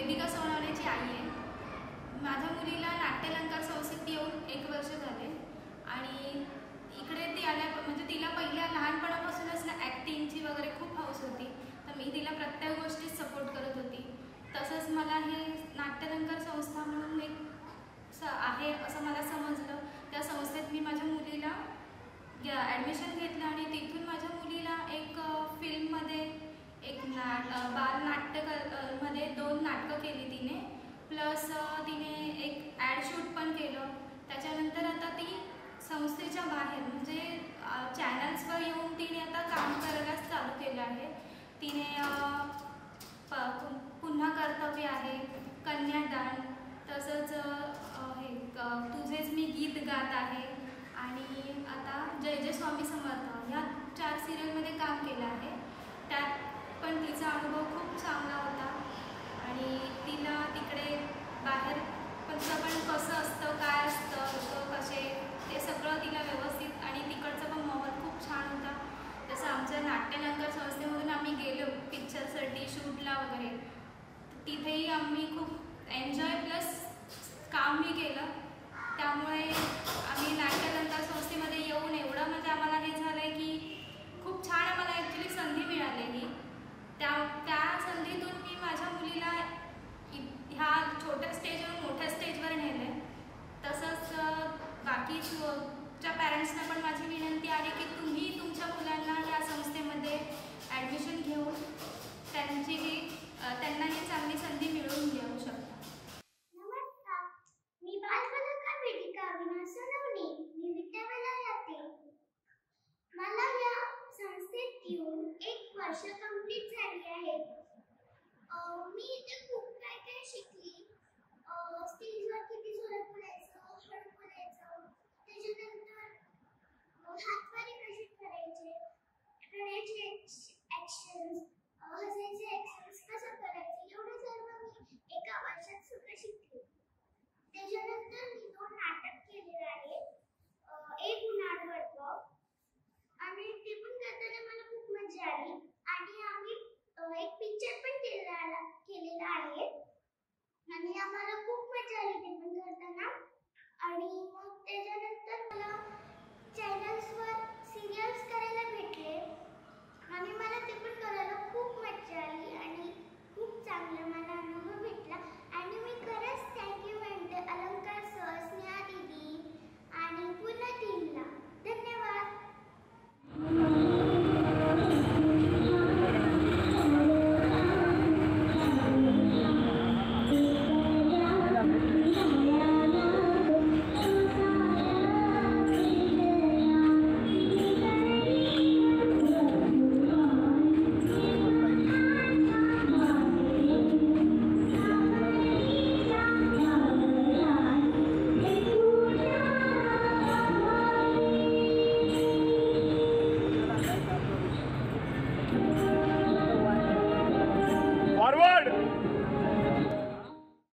वेदिका सोनवणेची आई आहे। माझ्या मुलीला नाट्यालंकार संस्थेत येऊन 1 वर्ष झाले आणि इकडे ती आल्या म्हणजे तिला पहिल्या लहानपणापासूनच ना ॲक्टिंगची वगैरे खूप हौस होती, तर मी तिला प्रत्येक गोष्टीत सपोर्ट करत होती। तसंच मला हे नाट्यालंकार संस्था म्हणून एक आहे असं मला समजलं। त्या संस्थेत मी माझ्या मुलीला ॲडमिशन घेतलं आणि तिथून माझ्या मुलीला एक फिल्ममध्ये एक बालनाट्य मध्ये 2 नाटकं केली तिने, प्लस तिने एक ॲड शूट पण केलं। त्याच्यानंतर आता ती संस्थेच्या बाहेर म्हणजे चॅनल्सवर येऊन तिने आता काम करायला चालू केलं आहे। तिने पुन्हा कर्तव्य आहे, कन्यादान, तसंच हे तुझेच मी गीत गात आहे आणि आता जय जय स्वामी समर्थ ह्या 4 सिरियलमध्ये काम केलं आहे। त्यात पण तिचा अनुभव खूप चांगला होता आणि तिला तिकडे बाहेर पण कसं असतं, काय असतं, लोक कसे, ते सगळं तिला व्यवस्थित आणि तिकडचा पण माहोल खूप छान होता। जसं आमच्या नाट्यालंकार संस्थेमधून आम्ही गेलो पिक्चरसाठी शूटला वगैरे, तिथेही आम्ही खूप एन्जॉय प्लस कामही केलं। त्यामुळे आम्ही नाट्यालंकार संस्थेमध्ये येऊन एवढं म्हणजे आम्हाला हे झालं आहे की खूप छान आम्हाला ॲक्च्युली संधी मिळालेली। त्या संधीतून मी माझ्या मुलीला ह्या छोट्या स्टेजवरून मोठ्या स्टेजवर नेलं आहे। तसंच बाकीच्या पॅरेंट्सना पण माझी विनंती आहे की तुम्ही तुमच्या मुलांना या संस्थेमध्ये ॲडमिशन घेऊन त्यांना ही चांगली संधी मिळवून देऊ शकता। नमस्कार, मी बालकलाकार वेदिका सोनवणे, मी विद्यालयाला जाते। मला या संस्थेत येऊन 1 वर्ष कंप्लीट झाली आहे। मी इथे खूप काय शिकली। स्टेजवर किती जोरात बोलायचं, हळू बोलायचं, त्याच्यानंतर हातवारे कसे करायचे, रडायचे ॲक्शन्स, हसायचे ॲक्शन्स कसं करायचे, एवढं सर्व मी 1 वर्षात सगळं शिकले। त्याच्यानंतर मी 2 नाटक केलेले आहे, एक नाटक आणि ते पण करताना मला खूप मजा आली आणि आम्ही एक पिक्चर पण केलेला आहे आणि आम्हाला खूप मजा आली ते पण करताना। आणि मग त्याच्यानंतर मला चॅनल्सवर सिरियल्स करायला भेटले आणि मला ते पण करायला खूप मजा आली आणि